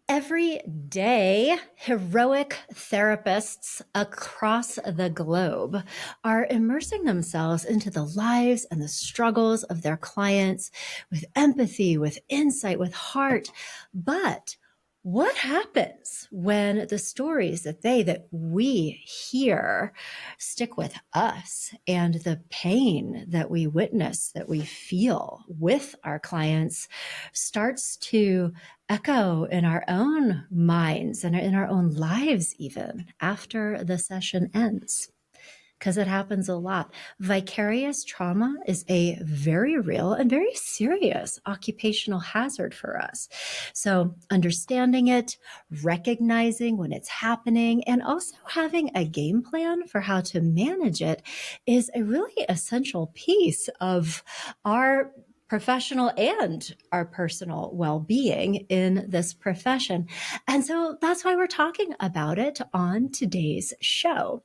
Every day, heroic therapists across the globe are immersing themselves into the lives and the struggles of their clients with empathy, with insight, with heart. But what happens when the stories that we hear stick with us, and the pain that we witness, that we feel with our clients starts to echo in our own minds and in our own lives, even after the session ends? Because it happens a lot. Vicarious trauma is a very real and very serious occupational hazard for us. So, understanding it, recognizing when it's happening, and also having a game plan for how to manage it is a really essential piece of our professional and our personal well-being in this profession. And so that's why we're talking about it on today's show.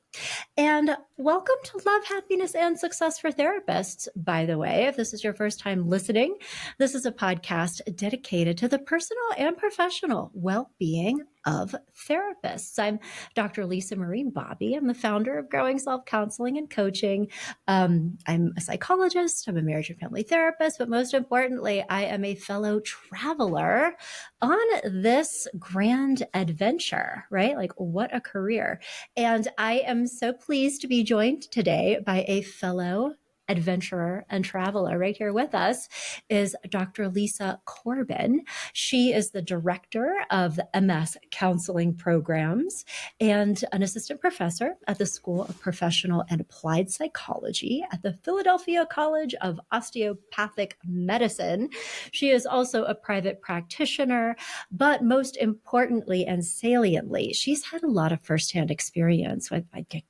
And welcome to Love, Happiness, and Success for Therapists, by the way. If this is your first time listening, this is a podcast dedicated to the personal and professional well-being of therapists. I'm Dr. Lisa Marie Bobby. I'm the founder of Growing Self Counseling and Coaching. I'm a psychologist. I'm a marriage and family therapist, but most importantly, I am a fellow traveler on this grand adventure, right? Like, what a career. And I am so pleased to be joined today by a fellow adventurer and traveler. Right here with us is Dr. Lisa Corbin. She is the director of the MS counseling programs and an assistant professor at the School of Professional and Applied Psychology at the Philadelphia College of Osteopathic Medicine. She is also a private practitioner, but most importantly and saliently, she's had a lot of firsthand experience with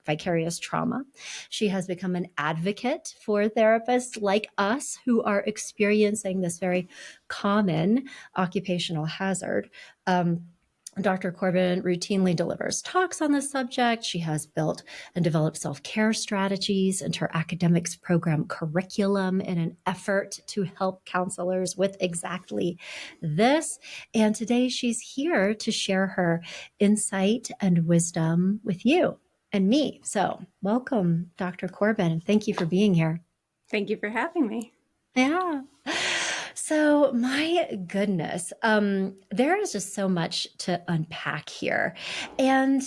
vicarious trauma. She has become an advocate for therapists like us who are experiencing this very common occupational hazard. Dr. Corbin routinely delivers talks on this subject. She has built and developed self-care strategies into her academics program curriculum in an effort to help counselors with exactly this. And today she's here to share her insight and wisdom with you and me. So welcome, Dr. Corbin, and thank you for being here. Thank you for having me. Yeah. So my goodness, there is just so much to unpack here. And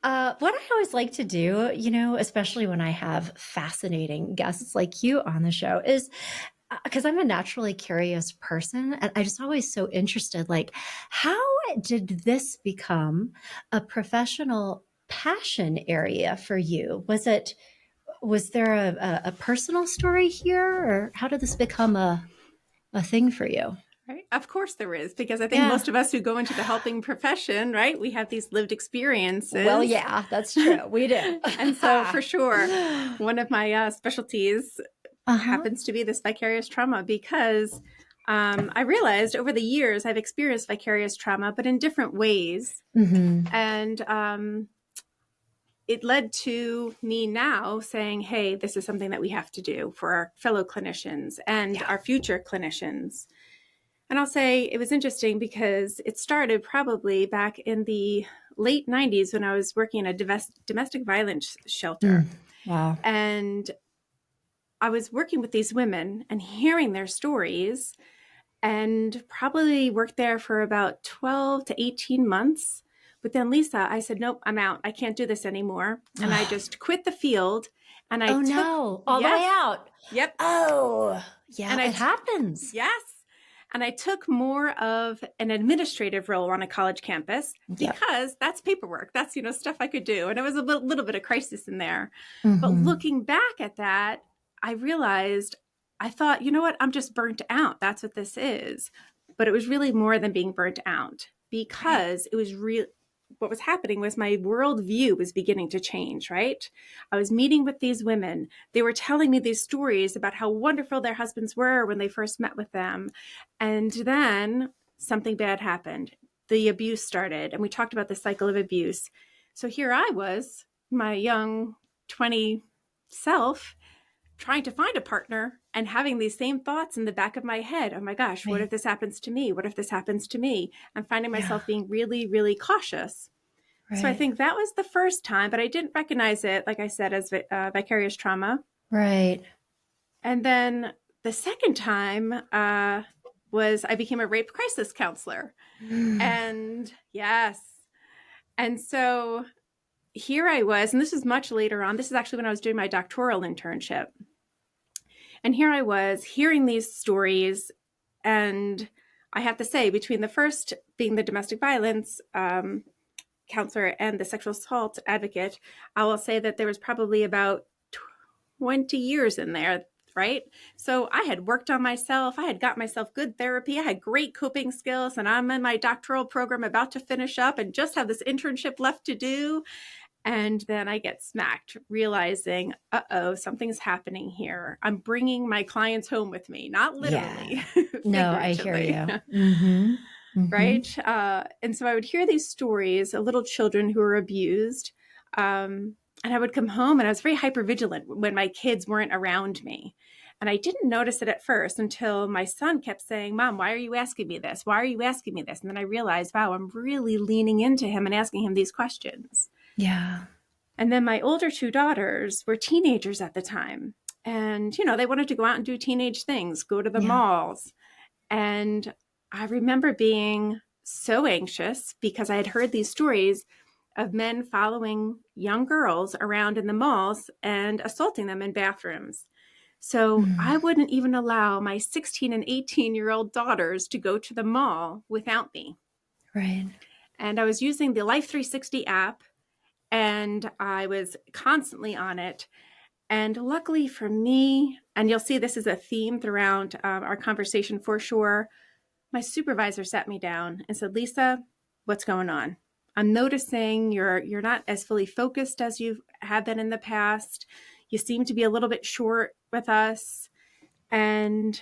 what I always like to do, especially when I have fascinating guests like you on the show, is because I'm a naturally curious person, and I just always so interested, like, how did this become a professional passion area for you? Was there a personal story here, or how did this become a thing for you? Right. Of course there is, because I think most of us who go into the helping profession, right, we have these lived experiences. Well, yeah, that's true. We do. And so for sure, one of my specialties happens to be this vicarious trauma, because I realized over the years I've experienced vicarious trauma, but in different ways. Mm-hmm. And it led to me now saying, hey, this is something that we have to do for our fellow clinicians and our future clinicians. And I'll say it was interesting because it started probably back in the late 90s when I was working in a domestic violence shelter. Wow. And I was working with these women and hearing their stories, and probably worked there for about 12 to 18 months. But then, Lisa, I said, nope, I'm out. I can't do this anymore. And I just quit the field. And I all the way out. Yep. Oh, yeah, and it happens. Yes. And I took more of an administrative role on a college campus because that's paperwork. That's, stuff I could do. And it was a little bit of crisis in there. Mm-hmm. But looking back at that, I realized, I thought, you know what? I'm just burnt out. That's what this is. But it was really more than being burnt out, because it was what was happening was my worldview was beginning to change, right? I was meeting with these women. They were telling me these stories about how wonderful their husbands were when they first met with them. And then something bad happened. The abuse started, and we talked about the cycle of abuse. So here I was, my young 20 self, trying to find a partner and having these same thoughts in the back of my head. Oh my gosh, what if this happens to me? What if this happens to me? I'm finding myself being really, really cautious. So I think that was the first time, but I didn't recognize it, like I said, as vicarious trauma. Right. And then the second time was I became a rape crisis counselor. And yes. And so here I was, and this was much later on. This is actually when I was doing my doctoral internship. And here I was hearing these stories. And I have to say, between the first being the domestic violence counselor and the sexual assault advocate, I will say that there was probably about 20 years in there, right? So I had worked on myself. I had got myself good therapy. I had great coping skills, and I'm in my doctoral program about to finish up and just have this internship left to do. And then I get smacked, realizing, something's happening here. I'm bringing my clients home with me, not literally, No, I hear you. Right? And so I would hear these stories of little children who were abused. And I would come home and I was very hypervigilant when my kids weren't around me. And I didn't notice it at first until my son kept saying, Mom, why are you asking me this? Why are you asking me this? And then I realized, wow, I'm really leaning into him and asking him these questions. Yeah. And then my older two daughters were teenagers at the time. And, they wanted to go out and do teenage things, go to the malls. And I remember being so anxious because I had heard these stories of men following young girls around in the malls and assaulting them in bathrooms. So I wouldn't even allow my 16 and 18-year-old daughters to go to the mall without me. Right. And I was using the Life 360 app, and I was constantly on it. And luckily for me, and you'll see this is a theme throughout our conversation for sure, my supervisor sat me down and said, Lisa, what's going on? I'm noticing you're not as fully focused as you have been in the past. You seem to be a little bit short with us. And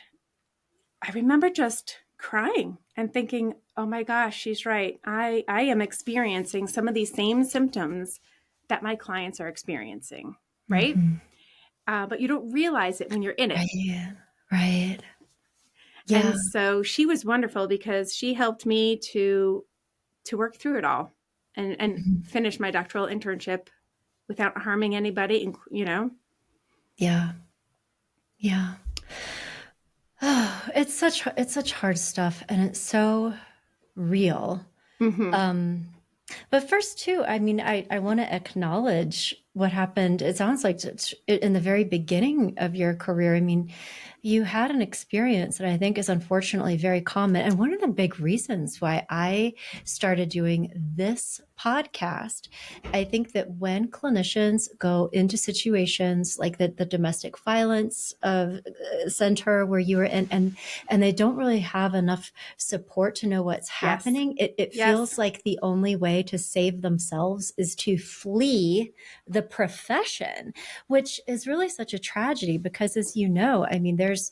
I remember just crying and thinking, oh my gosh, she's right. I am experiencing some of these same symptoms that my clients are experiencing, right? But you don't realize it when you're in it. Right. Yeah. And so she was wonderful because she helped me to work through it all and finish my doctoral internship without harming anybody, Yeah. Yeah. Oh, it's such hard stuff, and it's so real. But first too, I mean, I want to acknowledge what happened. It sounds like in the very beginning of your career. I mean, you had an experience that I think is unfortunately very common. And one of the big reasons why I started doing this podcast, I think that when clinicians go into situations like the domestic violence of center where you were in, and they don't really have enough support to know what's happening, it feels like the only way to save themselves is to flee the profession, which is really such a tragedy because, as you know, I mean, there's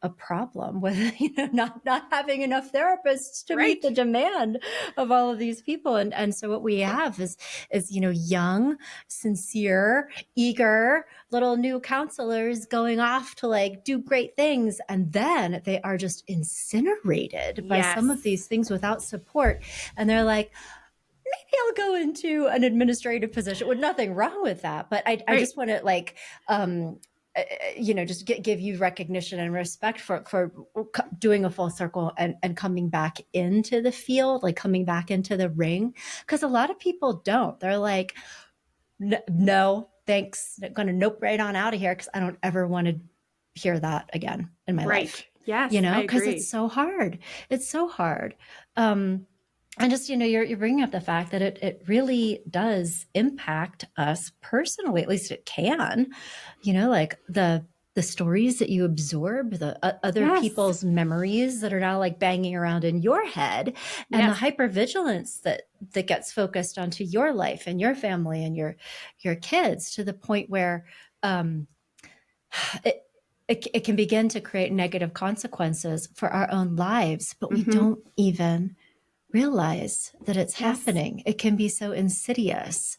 a problem with not having enough therapists to meet the demand of all of these people, and so what we have is young, sincere, eager little new counselors going off to like do great things, and then they are just incinerated by some of these things without support, and they're like, maybe I'll go into an administrative position with nothing wrong with that. But I just want to like, just give you recognition and respect for doing a full circle and coming back into the field, like coming back into the ring. Because a lot of people don't. They're like, no, thanks. I'm going to nope right on out of here because I don't ever want to hear that again in my life. Yes, because it's so hard. It's so hard. And just, you're bringing up the fact that it really does impact us personally, at least it can, like the stories that you absorb, the other people's memories that are now like banging around in your head, and the hypervigilance that gets focused onto your life and your family and your kids, to the point where it can begin to create negative consequences for our own lives, but we don't even realize that it's happening. It can be so insidious.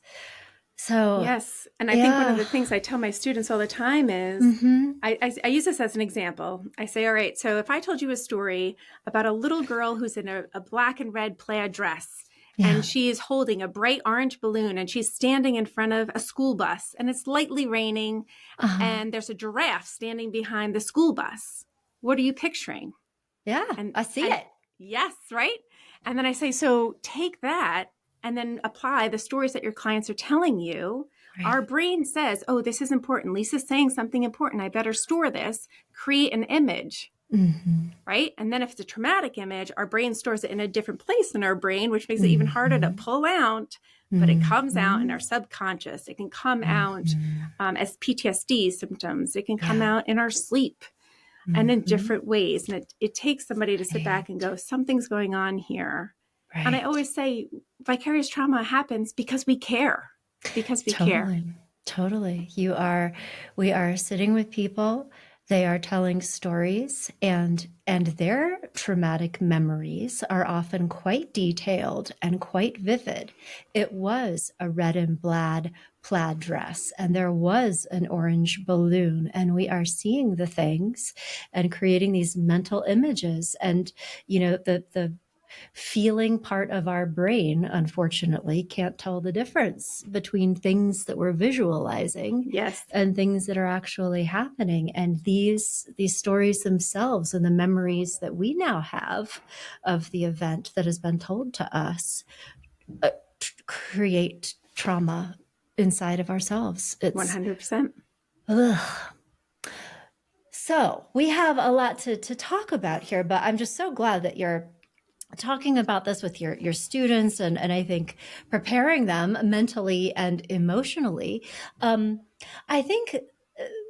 So, Yes. And I think one of yeah. the things I tell my students all the time is I use this as an example. I say, all right, so if I told you a story about a little girl who's in a black and red plaid dress, Yeah. and she is holding a bright orange balloon, and she's standing in front of a school bus, and it's lightly raining, and there's a giraffe standing behind the school bus. What are you picturing? Yeah, And I see and it. yes, right? And then I say, so take that and then apply the stories that your clients are telling you. Right. Our brain says, oh, this is important. Lisa's saying something important. I better store this, create an image. Right. And then if it's a traumatic image, our brain stores it in a different place in our brain, which makes it even harder to pull out. But it comes out in our subconscious. It can come out as PTSD symptoms. It can come Yeah. out in our sleep and in different ways. And it takes somebody to sit back and go, something's going on here. Right. And I always say vicarious trauma happens because we care, because we care. Totally. We are sitting with people. They are telling stories, and their traumatic memories are often quite detailed and quite vivid. It was a red and plaid dress, and there was an orange balloon, and we are seeing the things and creating these mental images. And the feeling part of our brain, unfortunately, can't tell the difference between things that we're visualizing Yes. and things that are actually happening. And these stories themselves and the memories that we now have of the event that has been told to us create trauma inside of ourselves. It's 100%. ugh. So we have a lot to talk about here, but I'm just so glad that you're talking about this with your students, and I think preparing them mentally and emotionally. I think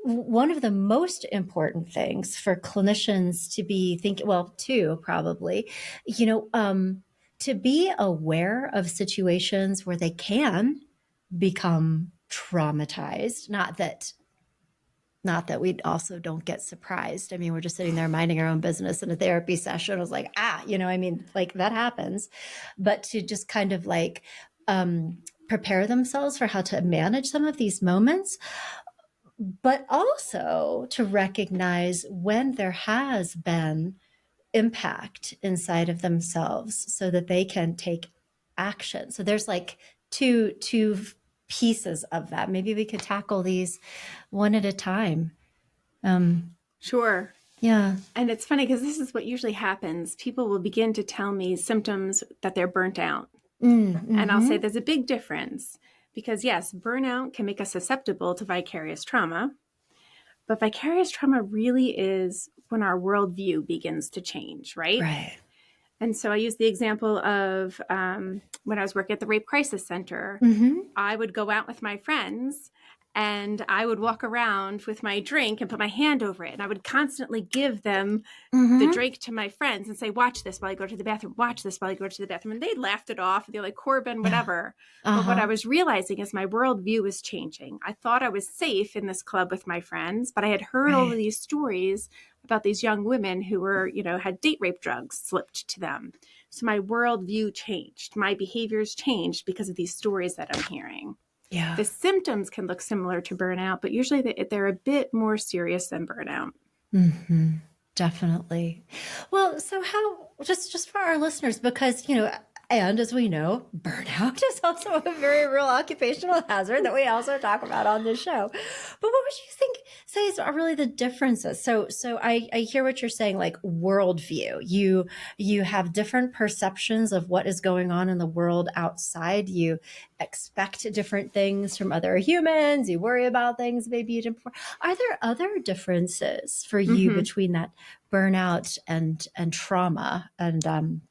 one of the most important things for clinicians to be thinking, well, two probably, to be aware of situations where they can become traumatized. Not that we also don't get surprised. I mean, we're just sitting there minding our own business in a therapy session. I was like, like that happens. But to just kind of like prepare themselves for how to manage some of these moments, but also to recognize when there has been impact inside of themselves so that they can take action. So there's like two pieces of that. Maybe we could tackle these one at a time. Sure. Yeah. And it's funny because this is what usually happens. People will begin to tell me symptoms that they're burnt out. And I'll say there's a big difference because, yes, burnout can make us susceptible to vicarious trauma. But vicarious trauma really is when our worldview begins to change, right? Right. And so I use the example of when I was working at the Rape Crisis Center, I would go out with my friends and I would walk around with my drink and put my hand over it. And I would constantly give them the drink to my friends and say, watch this while I go to the bathroom, watch this while I go to the bathroom. And they laughed it off. They're like, Corbin, whatever. But what I was realizing is my worldview was changing. I thought I was safe in this club with my friends, but I had heard all of these stories about these young women who were, had date rape drugs slipped to them. So my worldview changed. My behaviors changed because of these stories that I'm hearing. Yeah. The symptoms can look similar to burnout, but usually they're a bit more serious than burnout. Definitely. Well, so how, just for our listeners, because, and as we know, burnout is also a very real occupational hazard that we also talk about on this show. But what would you say are really the differences? So I hear what you're saying, like worldview. You have different perceptions of what is going on in the world outside. You expect different things from other humans. You worry about things maybe you didn't before. Are there other differences for you between that burnout and trauma and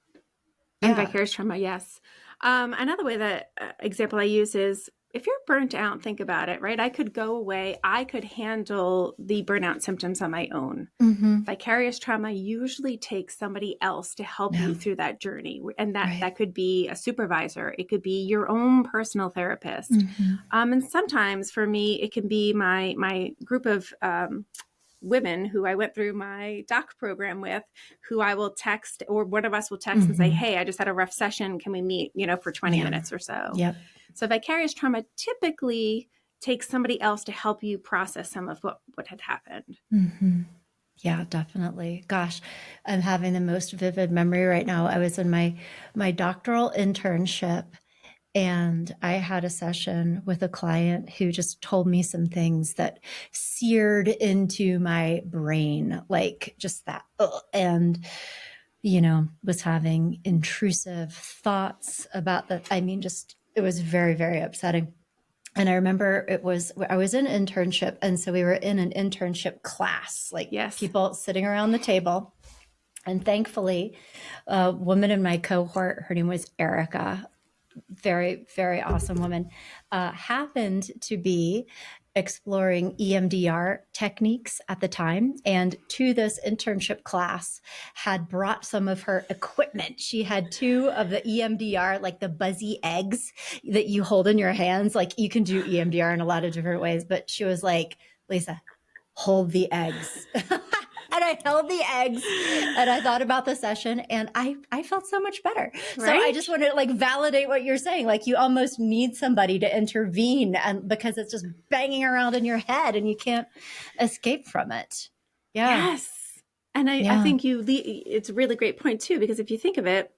vicarious trauma, yes. Another way that example I use is if you're burnt out, think about it, right? I could go away. I could handle the burnout symptoms on my own. Vicarious trauma usually takes somebody else to help you through that journey. And that could be a supervisor. It could be your own personal therapist. And sometimes for me, it can be my group of women who I went through my doc program with, who I will text, or one of us will text and say, hey, I just had a rough session. Can we meet, for 20 minutes or so? Yep. So vicarious trauma typically takes somebody else to help you process some of what had happened. Mm-hmm. Yeah, definitely. Gosh, I'm having the most vivid memory right now. I was in my doctoral internship, and I had a session with a client who just told me some things that seared into my brain, like just that. Ugh. And, was having intrusive thoughts about that. I mean, just, it was very, very upsetting. And I remember I was in internship. And so we were in an internship class, like Yes. people sitting around the table. And thankfully, a woman in my cohort, her name was Erica, very, very awesome woman, happened to be exploring EMDR techniques at the time, and to this internship class had brought some of her equipment. She had 2 of the EMDR, like the buzzy eggs that you hold in your hands. Like, you can do EMDR in a lot of different ways, but she was like, Lisa, hold the eggs. And I held the eggs, and I thought about the session, and I felt so much better. Right? So I just want to like validate what you're saying. Like, you almost need somebody to intervene, and because it's just banging around in your head and you can't escape from it. Yeah. Yes. And I think it's a really great point too, because if you think of it,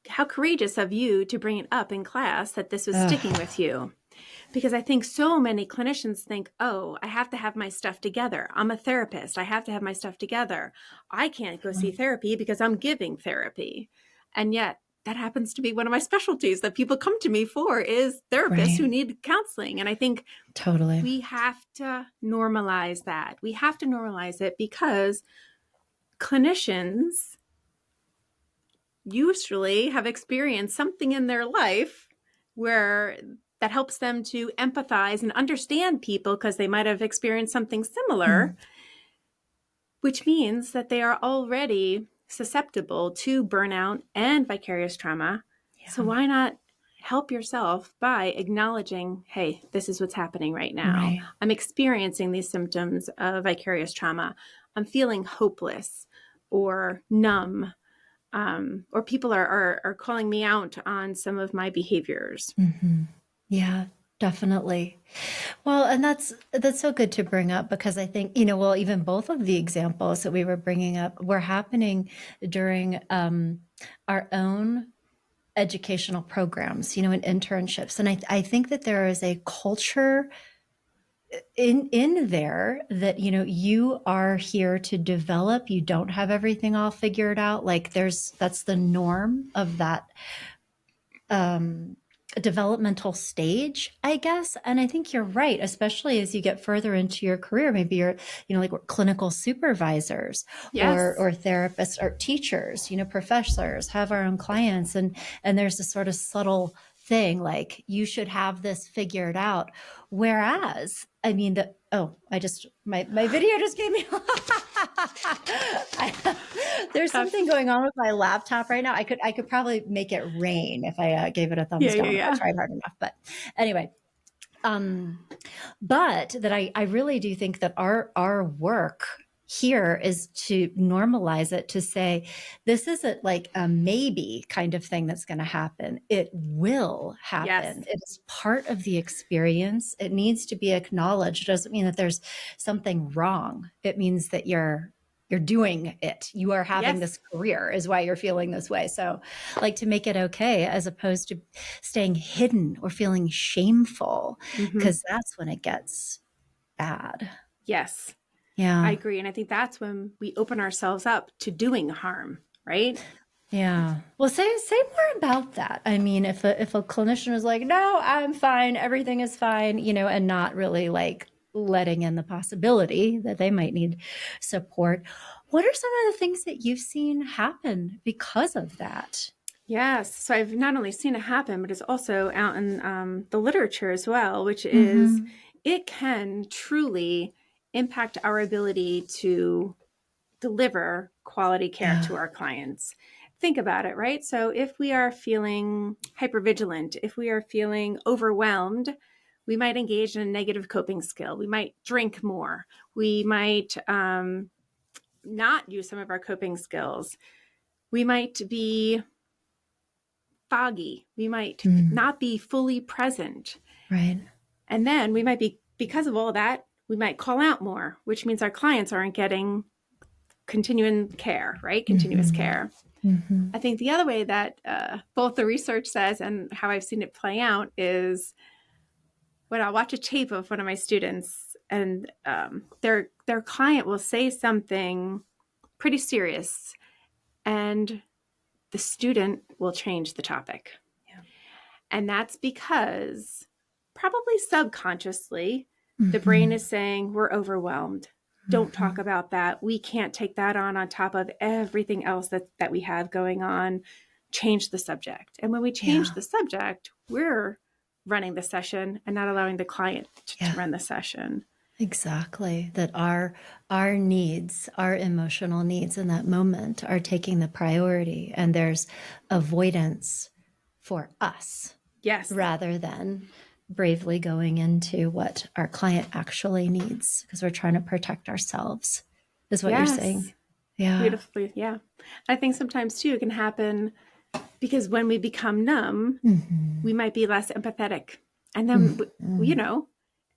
how courageous of you to bring it up in class that this was sticking with you. Because I think so many clinicians think, oh, I have to have my stuff together. I'm a therapist. I have to have my stuff together. I can't go see therapy because I'm giving therapy. And yet that happens to be one of my specialties that people come to me for, is therapists who need counseling. And I think totally we have to normalize that. We have to normalize it, because clinicians usually have experienced something in their life where that helps them to empathize and understand people, because they might have experienced something similar, which means that they are already susceptible to burnout and vicarious trauma. Yeah. So why not help yourself by acknowledging, hey, this is what's happening right now. Right. I'm experiencing these symptoms of vicarious trauma. I'm feeling hopeless or numb. Or people are calling me out on some of my behaviors. Mm-hmm. Yeah, definitely. Well, and that's so good to bring up, because I think, even both of the examples that we were bringing up were happening during our own educational programs, in internships. And I think that there is a culture in there that, you are here to develop. You don't have everything all figured out. Like, that's the norm of that developmental stage, I guess. And I think you're right, especially as you get further into your career. Maybe you're, like clinical supervisors, yes, or therapists or teachers, professors, have our own clients. And there's this sort of subtle thing, like, you should have this figured out. Whereas, I mean, my video just gave me there's something going on with my laptop right now. I could probably make it rain if I gave it a thumbs down. If I tried hard enough. But anyway, but that I really do think that our work here is to normalize it, to say, this isn't like a maybe kind of thing that's going to happen. It will happen. Yes. It's part of the experience. It needs to be acknowledged. It doesn't mean that there's something wrong. It means that you're doing it. You are having this career is why you're feeling this way. So, like, to make it okay, as opposed to staying hidden or feeling shameful, because that's when it gets bad. Yes. Yeah. I agree. And I think that's when we open ourselves up to doing harm, right? Yeah. Well, say more about that. I mean, if a clinician is like, no, I'm fine, everything is fine, and not really like letting in the possibility that they might need support. What are some of the things that you've seen happen because of that? Yes. So I've not only seen it happen, but it's also out in the literature as well, which is it can truly impact our ability to deliver quality care to our clients. Think about it, right? So if we are feeling hypervigilant, if we are feeling overwhelmed, we might engage in a negative coping skill. We might drink more. We might not use some of our coping skills. We might be foggy. We might Mm. not be fully present. Right. And then we might be, because of all that, we might call out more, which means our clients aren't getting continuing care, right? Continuous care. I think the other way that both the research says and how I've seen it play out is when I watch a tape of one of my students and their client will say something pretty serious and the student will change the topic. Yeah. And that's because probably subconsciously, the brain is saying, we're overwhelmed. Don't talk about that. We can't take that on top of everything else that we have going on. Change the subject. And when we change the subject, we're running the session and not allowing the client to run the session. Exactly. That our needs, our emotional needs in that moment are taking the priority, and there's avoidance for us. Yes. Rather than bravely going into what our client actually needs, because we're trying to protect ourselves, is what you're saying. Yeah. Beautifully. Yeah. I think sometimes too, it can happen because when we become numb, we might be less empathetic. And then, you know,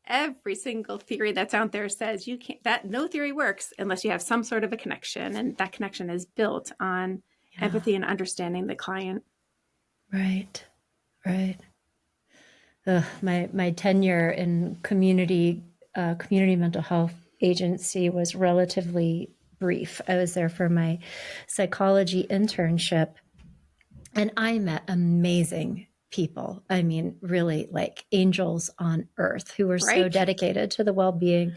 every single theory that's out there says you can't, that no theory works unless you have some sort of a connection. And that connection is built on empathy and understanding the client. Right. Right. My tenure in community mental health agency was relatively brief. I was there for my psychology internship, and I met amazing people. I mean, really like angels on earth who were so dedicated to the well-being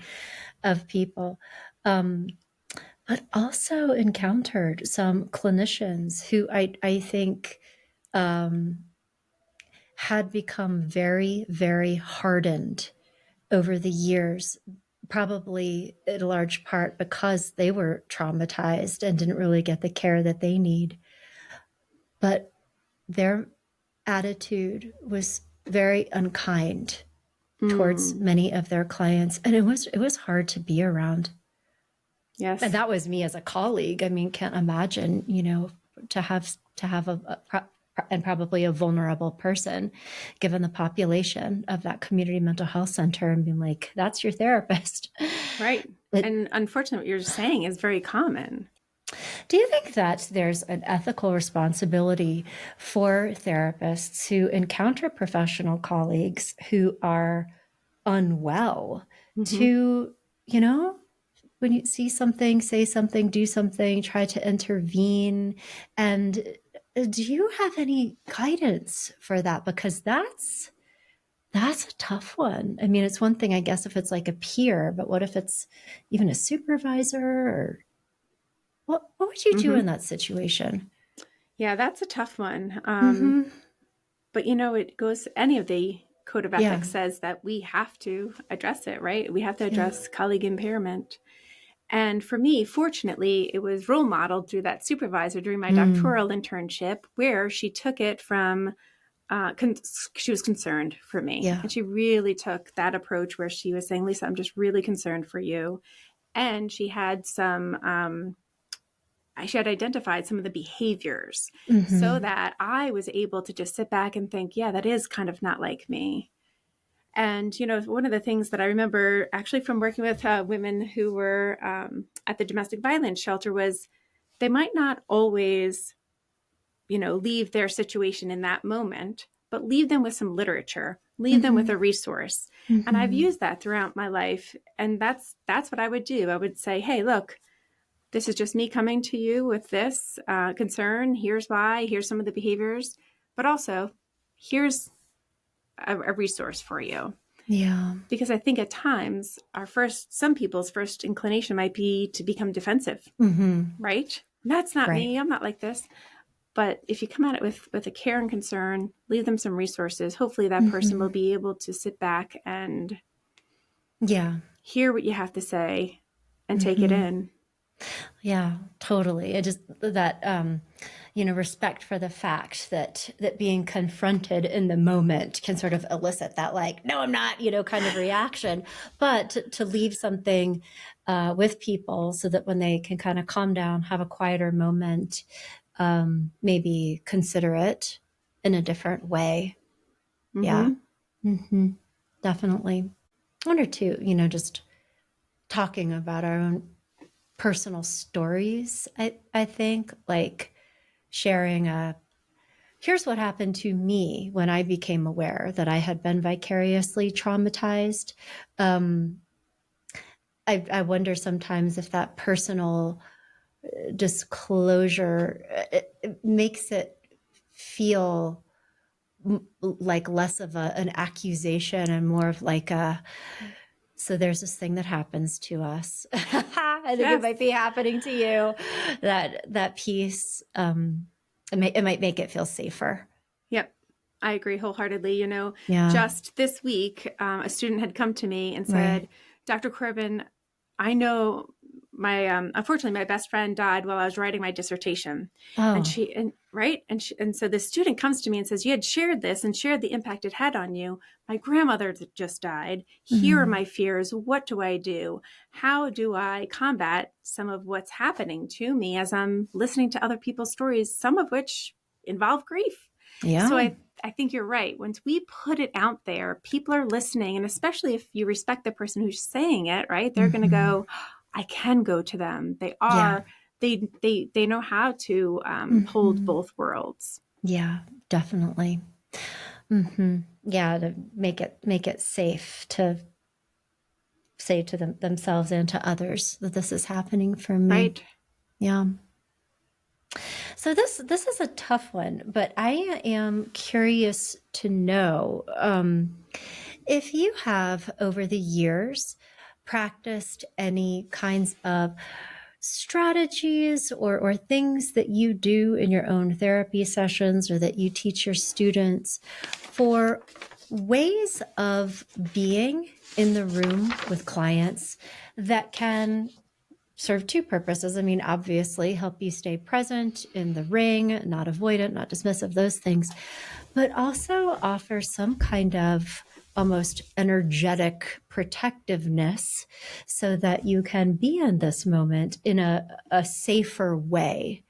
of people. But also encountered some clinicians who I think had become very, very hardened over the years, probably in large part because they were traumatized and didn't really get the care that they need. But their attitude was very unkind towards many of their clients, and it was hard to be around. Yes. And that was me as a colleague. I mean, can't imagine, you know, to have and probably a vulnerable person, given the population of that community mental health center, and being like, that's your therapist. Right. And unfortunately, what you're saying is very common. Do you think that there's an ethical responsibility for therapists who encounter professional colleagues who are unwell to, you know, when you see something, say something, do something, try to intervene? And do you have any guidance for that? Because that's a tough one. I mean, it's one thing, I guess, if it's like a peer, but what if it's even a supervisor? Or what would you do in that situation? Yeah, that's a tough one. But, you know, it goes, any of the code of ethics says that we have to address it, right? We have to address colleague impairment. And for me, fortunately, it was role modeled through that supervisor during my doctoral internship, where she took it from, she was concerned for me. Yeah. And she really took that approach where she was saying, Lisa, I'm just really concerned for you. And she had she had identified some of the behaviors so that I was able to just sit back and think, yeah, that is kind of not like me. And, you know, one of the things that I remember actually from working with women who were at the domestic violence shelter was they might not always, you know, leave their situation in that moment, but leave them with some literature, leave them with a resource. And I've used that throughout my life. And that's what I would do. I would say, hey, look, this is just me coming to you with this concern. Here's why. Here's some of the behaviors. But also, here's a resource for you. Yeah. Because I think at times some people's first inclination might be to become defensive, right? That's not me. I'm not like this. But if you come at it with a care and concern, leave them some resources, hopefully that person will be able to sit back and hear what you have to say and take it in. Yeah, totally. It just that you know, respect for the fact that being confronted in the moment can sort of elicit that like, no, I'm not, you know, kind of reaction. But to leave something with people so that when they can kind of calm down, have a quieter moment, maybe consider it, in a different way. Mm-hmm. Yeah. Mm-hmm. Definitely. I wonder too, just talking about our own personal stories. I think like sharing here's what happened to me when I became aware that I had been vicariously traumatized. I wonder sometimes if that personal disclosure it makes it feel like less of an accusation and more of like so there's this thing that happens to us. I think it might be happening to you. That piece, it might make it feel safer. Yep. I agree wholeheartedly. Yeah. Just this week, a student had come to me and said, Right. Dr. Corbin, I know unfortunately, my best friend died while I was writing my dissertation. Oh. And so the student comes to me and says, you had shared this and shared the impact it had on you. My grandmother just died. Here are my fears. What do I do? How do I combat some of what's happening to me as I'm listening to other people's stories, some of which involve grief? Yeah. So I think you're right. Once we put it out there, people are listening. And especially if you respect the person who's saying it, right? They're going to go, I can go to them. They are, they know how to hold both worlds. Yeah, definitely. Yeah. To make it safe to say to themselves and to others that this is happening for me. Right. Yeah. So this is a tough one, but I am curious to know if you have over the years practiced any kinds of strategies or things that you do in your own therapy sessions or that you teach your students for ways of being in the room with clients that can serve two purposes. I mean, obviously, help you stay present in the ring, not avoidant, not dismissive, those things, but also offer some kind of almost energetic protectiveness so that you can be in this moment in a safer way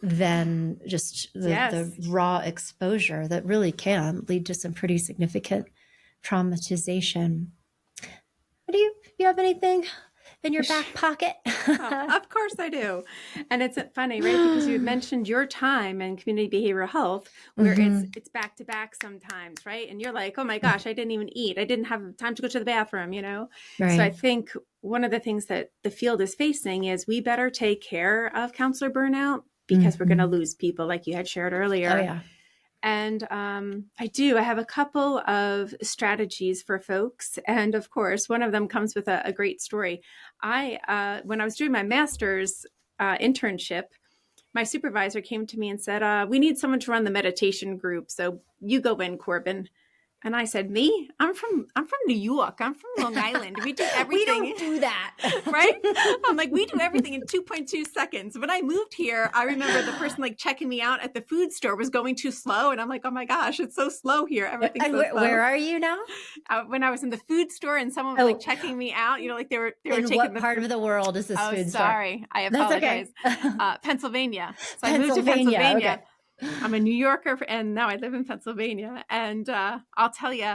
than just the raw exposure that really can lead to some pretty significant traumatization. Do you have anything in your back pocket? Of course I do. And it's funny, right? Because you had mentioned your time in community behavioral health where it's back to back sometimes, right? And you're like, oh my gosh, I didn't even eat. I didn't have time to go to the bathroom, Right. So I think one of the things that the field is facing is we better take care of counselor burnout because we're going to lose people like you had shared earlier. Oh, yeah. And I have a couple of strategies for folks. And of course, one of them comes with a great story. When I was doing my master's internship, my supervisor came to me and said, we need someone to run the meditation group. So you go in, Corbin. And I said, me? I'm from New York. I'm from Long Island. We do everything. We don't do that. Right? I'm like, we do everything in 2.2 seconds. When I moved here, I remember the person like checking me out at the food store was going too slow. And I'm like, oh my gosh, it's so slow here. Everything's so slow. Where are you now? When I was in the food store and someone was like checking me out, like they were taking what part of the world is this food store? Sorry. I apologize. That's okay. Pennsylvania. So I moved to Pennsylvania. Okay. I'm a New Yorker and now I live in Pennsylvania. And I'll tell you,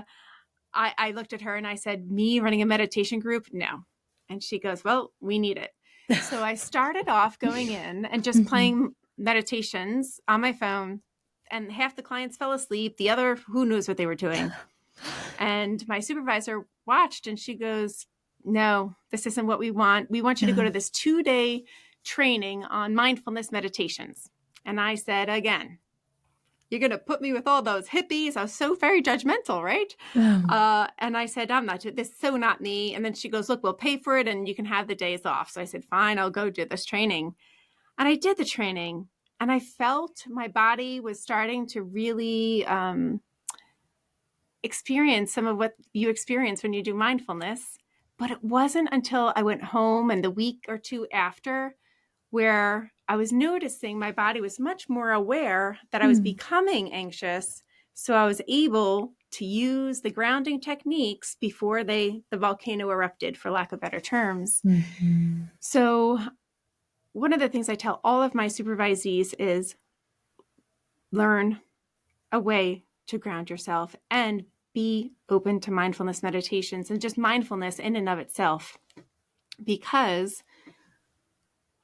I looked at her and I said, me running a meditation group? No. And she goes, well, we need it. So I started off going in and just playing meditations on my phone. And half the clients fell asleep. The other, who knows what they were doing. And my supervisor watched and she goes, no, this isn't what we want. We want you to go to this 2-day training on mindfulness meditations. And I said, again, you're going to put me with all those hippies. I was so very judgmental, right? And I said, this is so not me. And then she goes, look, we'll pay for it and you can have the days off. So I said, fine, I'll go do this training. And I did the training and I felt my body was starting to really experience some of what you experience when you do mindfulness. But it wasn't until I went home and the week or two after where I was noticing my body was much more aware that I was becoming anxious. So I was able to use the grounding techniques before the volcano erupted, for lack of better terms. So one of the things I tell all of my supervisees is learn a way to ground yourself and be open to mindfulness meditations and just mindfulness in and of itself, because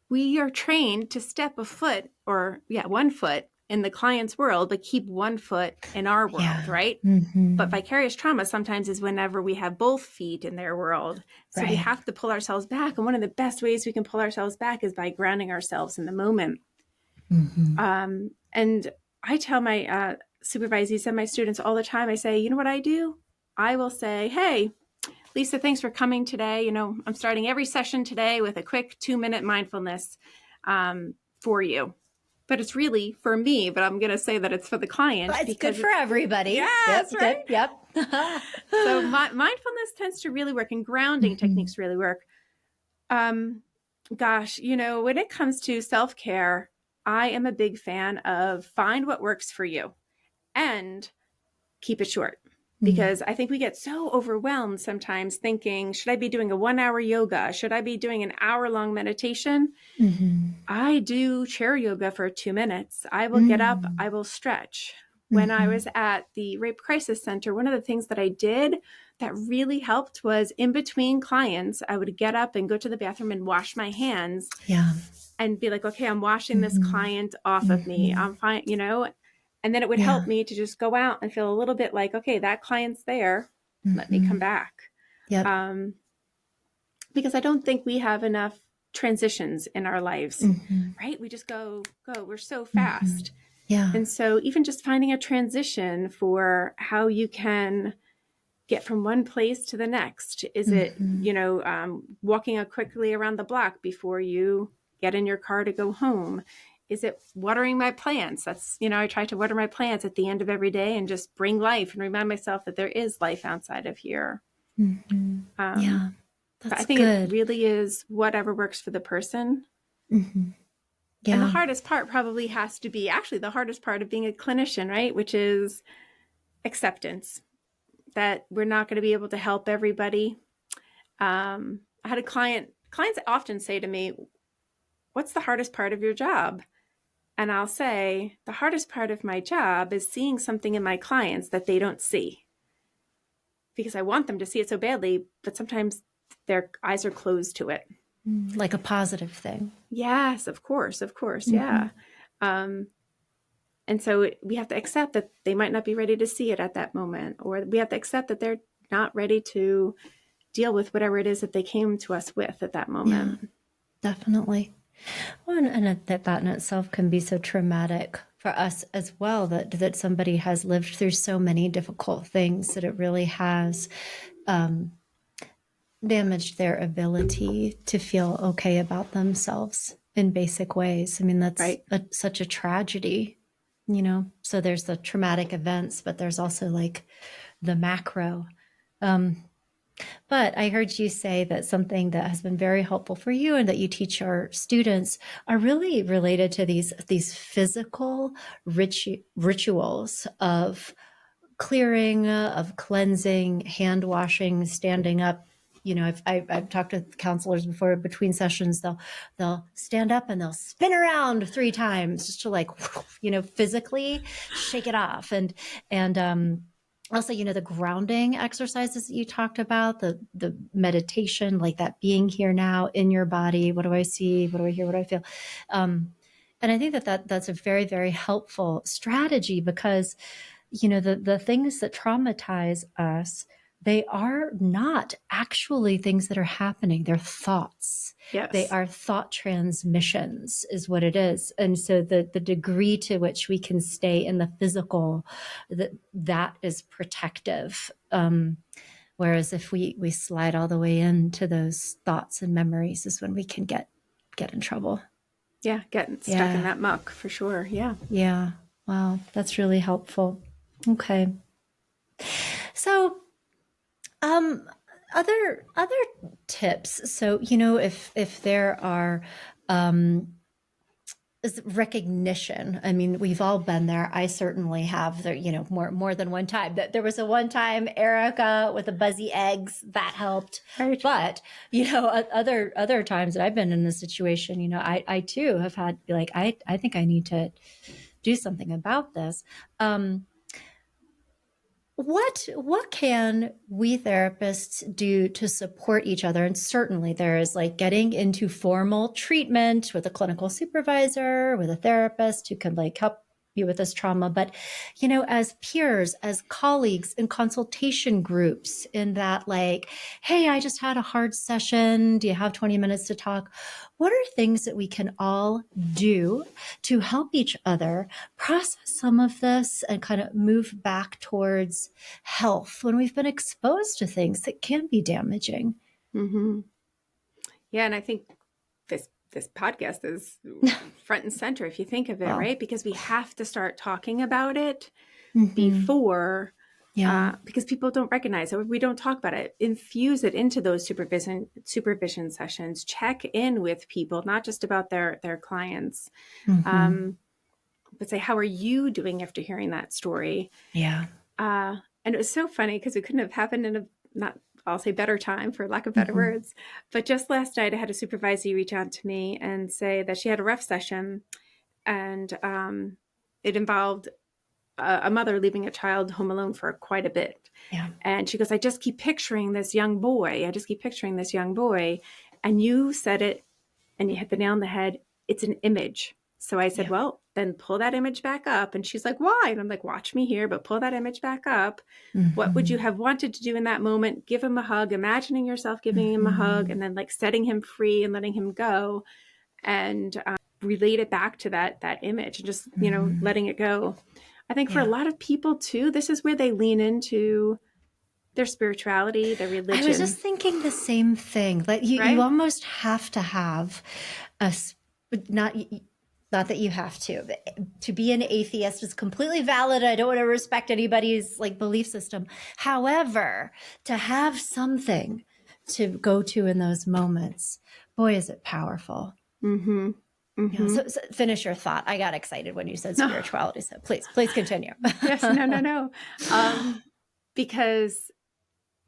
we are trained to step a foot or 1 foot in the client's world, but keep 1 foot in our world, right? But vicarious trauma sometimes is whenever we have both feet in their world. So we have to pull ourselves back. And one of the best ways we can pull ourselves back is by grounding ourselves in the moment. And I tell my supervisees and my students all the time, I say, you know what I do? I will say, hey, Lisa, thanks for coming today. I'm starting every session today with a quick 2-minute mindfulness for you. But it's really for me, but I'm going to say that it's for the client. It's good for everybody. Yeah, that's right. Good. Yep. So mindfulness tends to really work, and grounding techniques really work. Gosh, when it comes to self-care, I am a big fan of find what works for you and keep it short. Because I think we get so overwhelmed sometimes thinking, should I be doing a 1-hour yoga? Should I be doing an hour-long meditation? I do chair yoga for 2 minutes. I will get up. I will stretch. When I was at the Rape Crisis Center, one of the things that I did that really helped was in between clients, I would get up and go to the bathroom and wash my hands. And be like, okay, I'm washing this client off of me. I'm fine, And then it would help me to just go out and feel a little bit like, okay, that client's there. Let me come back. Because I don't think we have enough transitions in our lives, right? We just go. We're so fast. And so even just finding a transition for how you can get from one place to the next. Is it, walking quickly around the block before you get in your car to go home? Is it watering my plants? That's, I try to water my plants at the end of every day and just bring life and remind myself that there is life outside of here. That's I think good. it really is whatever works for the person. And the hardest part probably has to be actually the hardest part of being a clinician, right? Which is acceptance that we're not going to be able to help everybody. I had a clients often say to me, what's the hardest part of your job? And I'll say, the hardest part of my job is seeing something in my clients that they don't see. Because I want them to see it so badly, but sometimes their eyes are closed to it. Like a positive thing. Yes, of course. Yeah. And so we have to accept that they might not be ready to see it at that moment, or we have to accept that they're not ready to deal with whatever it is that they came to us with at that moment. Definitely. Well, and that in itself can be so traumatic for us as well, that somebody has lived through so many difficult things that it really has damaged their ability to feel okay about themselves in basic ways. I mean, that's such a tragedy, so there's the traumatic events, but there's also like the macro. But I heard you say that something that has been very helpful for you and that you teach our students are really related to these physical rituals of clearing, of cleansing, hand washing, standing up. I've talked to counselors before. Between sessions, they'll stand up and they'll spin around 3 times just to physically shake it off. And also, the grounding exercises that you talked about, the meditation, like that being here now in your body. What do I see? What do I hear? What do I feel? And I think that's a very, very helpful strategy because, the things that traumatize us, they are not actually things that are happening. They're thoughts. Yes. They are thought transmissions is what it is. And so the degree to which we can stay in the physical, that is protective. Whereas if we slide all the way into those thoughts and memories is when we can get in trouble. Yeah, getting stuck in that muck for sure. Yeah. Yeah. Wow. That's really helpful. Okay. So other tips. So, if there are is recognition. I mean, we've all been there. I certainly have there, more than one time. That there was a one time Erica with the buzzy eggs that helped. Right. But, other times that I've been in this situation, I too have had like, I think I need to do something about this. what can we therapists do to support each other? And certainly there is like getting into formal treatment with a clinical supervisor, with a therapist who can like help you with this trauma. But, you know, as peers, as colleagues in consultation groups, in that like, hey, I just had a hard session. Do you have 20 minutes to talk? What are things that we can all do to help each other process some of this and kind of move back towards health when we've been exposed to things that can be damaging? Mm-hmm. Yeah, and I think this podcast is front and center if you think of it, Well, right? Because we have to start talking about it mm-hmm. before, Yeah. because people don't recognize it. We don't talk about it. Infuse it into those supervision sessions. Check in with people, not just about their clients, Mm-hmm. but say, how are you doing after hearing that story? Yeah. And it was so funny because it couldn't have happened in a not, I'll say better time for lack of better Mm-hmm. words. But just last night, I had a supervisor reach out to me and say that she had a rough session, and it involved a mother leaving a child home alone for quite a bit. Yeah. And she goes, I just keep picturing this young boy. I just keep picturing this young boy. And you said it, and you hit the nail on the head. It's an image. So I said, Yeah. well, then pull that image back up. And she's like, why? And I'm like, watch me here, but pull that image back up. What would you Mm-hmm. have wanted to do in that moment? Give him a hug, imagining yourself giving him a hug, Mm-hmm. and then like setting him free and letting him go, and relate it back to that image, and just, you know, Mm-hmm. letting it go. I think for a Yeah. lot of people too, this is where they lean into their spirituality, their I was just religion, thinking the same thing. Like you right? almost have to have a not not that you have to. But to be an atheist is completely valid. I don't want to respect anybody's like belief system. However, to have something to go to in those moments, boy, is it powerful. Mm-hmm. Yeah. Mm-hmm. So finish your thought. I got excited when you said No. spirituality. So please continue. Yes, no. Because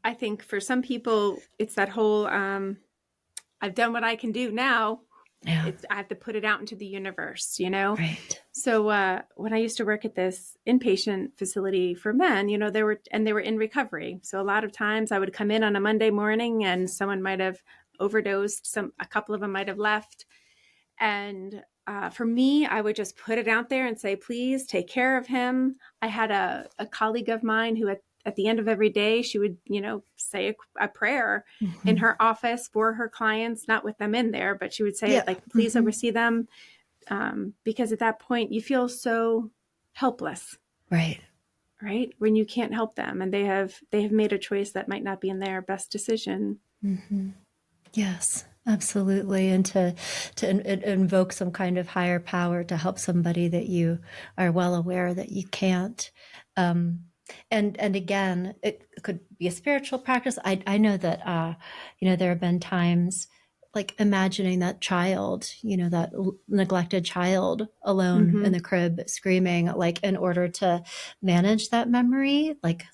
I think for some people, it's that whole I've done what I can do now. Yeah. I have to put it out into the universe, you know? Right. So when I used to work at this inpatient facility for men, you know, they were in recovery. So a lot of times I would come in on a Monday morning and someone might have overdosed. A couple of them might have left. And for me, I would just put it out there and say, please take care of him. I had a colleague of mine who at the end of every day, she would, you know, say a prayer in Mm-hmm. her office for her clients, not with them in there, but she would say Yeah. it like, please Mm-hmm. oversee them. Because at that point, you feel so helpless, Right. right? When you can't help them, and they have made a choice that might not be in their best decision. Mm-hmm. Yes, absolutely. And to invoke some kind of higher power to help somebody that you are well aware that you can't. And again, it could be a spiritual practice. I know that, you know, there have been times like imagining that child, you know, that neglected child alone in Mm-hmm. the crib screaming, like in order to manage that memory, like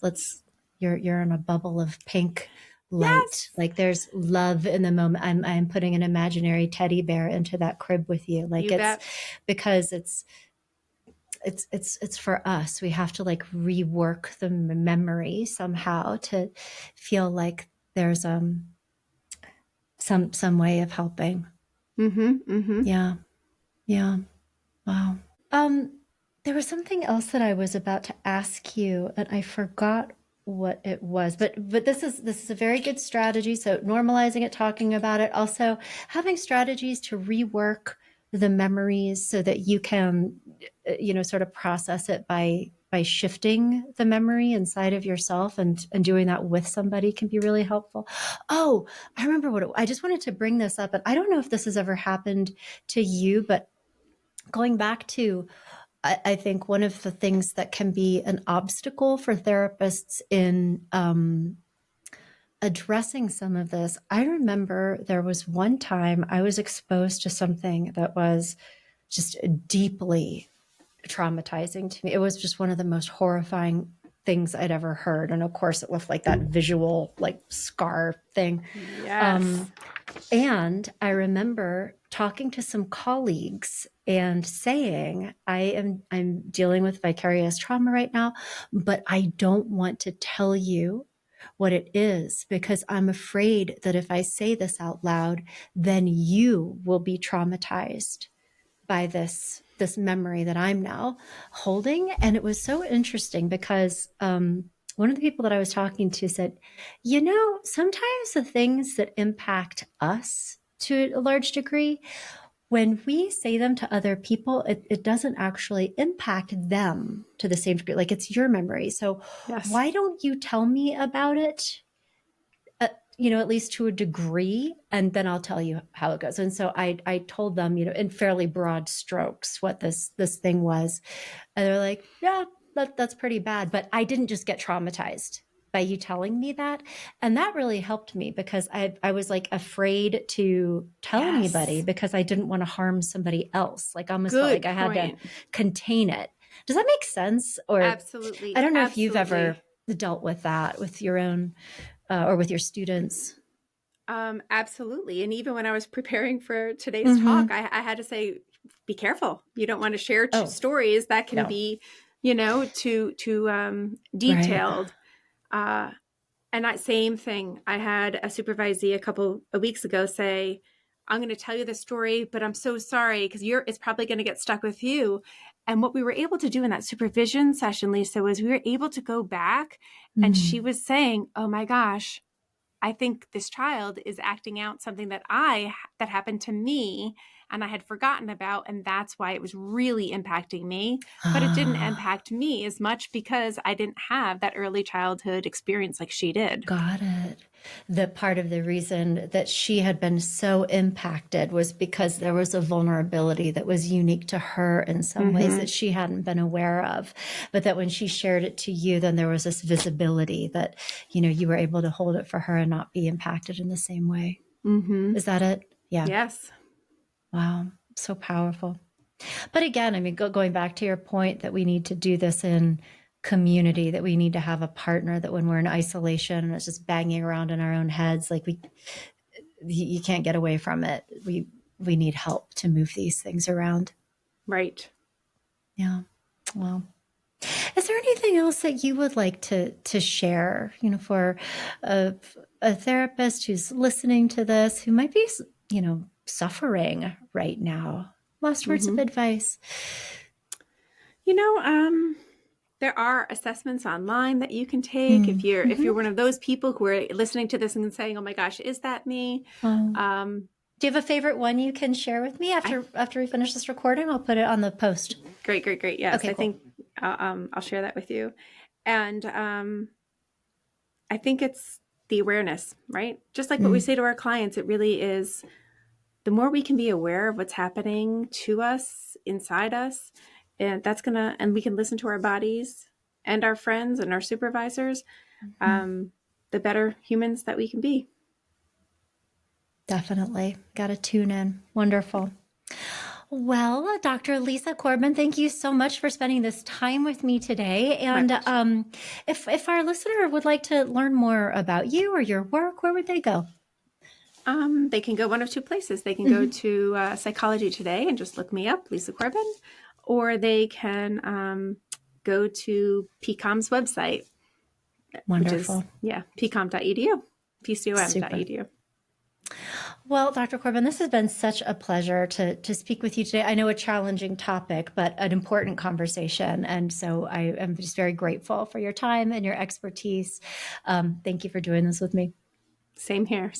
you're in a bubble of pink light, Yes, like there's love in the moment. I'm putting an imaginary teddy bear into that crib with you, like you it's bet. because it's for us. We have to like rework the memory somehow to feel like there's some way of helping. Mm-hmm. Mm-hmm. Yeah. Yeah. Wow. Um, there was something else that I was about to ask you, and I forgot what it was. But this is a very good strategy. So normalizing it, talking about it, also having strategies to rework the memories so that you can, you know, sort of process it by shifting the memory inside of yourself, and doing that with somebody can be really helpful. Oh, I remember I just wanted to bring this up, and I don't know if this has ever happened to you, but going back to, I think one of the things that can be an obstacle for therapists in addressing some of this. I remember there was one time I was exposed to something that was just deeply traumatizing to me. It was just one of the most horrifying things I'd ever heard. And of course, it with like that visual, like scar thing. Yes. And I remember talking to some colleagues and saying, I'm dealing with vicarious trauma right now, but I don't want to tell you what it is because I'm afraid that if I say this out loud, then you will be traumatized by this memory that I'm now holding. And it was so interesting because one of the people that I was talking to said, sometimes the things that impact us to a large degree, when we say them to other people, it doesn't actually impact them to the same degree. Like it's your memory. So Yes. why don't you tell me about it? At least to a degree, and then I'll tell you how it goes. And so I told them, in fairly broad strokes what this thing was. And they're like, yeah, that's pretty bad. But I didn't just get traumatized by you telling me that. And that really helped me because I was like afraid to tell anybody because I didn't want to harm somebody else. Like I almost felt like I had to contain it. Does that make sense? Or Absolutely. I don't know if you've ever dealt with that with your own or with your students. Absolutely. And even when I was preparing for today's talk, I had to say, be careful. You don't want to share stories that can be, too detailed. Right. And that same thing, I had a supervisee a couple of weeks ago say, I'm going to tell you the story, but I'm so sorry because it's probably going to get stuck with you. And what we were able to do in that supervision session, Lisa, was we were able to go back and she was saying, oh my gosh, I think this child is acting out something that happened to me and I had forgotten about. And that's why it was really impacting me. But it didn't impact me as much because I didn't have that early childhood experience like she did. Got it. The part of the reason that she had been so impacted was because there was a vulnerability that was unique to her in some ways that she hadn't been aware of. But that when she shared it to you, then there was this visibility that, you were able to hold it for her and not be impacted in the same way. Is that it? Yeah. Yes. Wow. So powerful. But again, I mean, going back to your point that we need to do this in community, that we need to have a partner, that when we're in isolation and it's just banging around in our own heads, like you can't get away from it. We need help to move these things around. Right. Yeah. Well, is there anything else that you would like to share, for a therapist who's listening to this, who might be, suffering right now? Last words of advice. There are assessments online that you can take if you're one of those people who are listening to this and saying, "Oh my gosh, is that me?" Do you have a favorite one you can share with me after we finish this recording? I'll put it on the post. Great. Yes, okay, I think I'll share that with you, and I think it's the awareness, right? Just like what we say to our clients, it really is. The more we can be aware of what's happening to us, inside us, and and we can listen to our bodies and our friends and our supervisors, the better humans that we can be. Definitely. Got to tune in. Wonderful. Well, Dr. Lisa Corbin, thank you so much for spending this time with me today. And if our listener would like to learn more about you or your work, where would they go? They can go one of two places. They can go to Psychology Today and just look me up, Lisa Corbin, or they can go to PCOM's website. Wonderful. Which is, pcom.edu, pcom.edu. Well, Dr. Corbin, this has been such a pleasure to speak with you today. I know a challenging topic, but an important conversation. And so I am just very grateful for your time and your expertise. Thank you for doing this with me. Same here.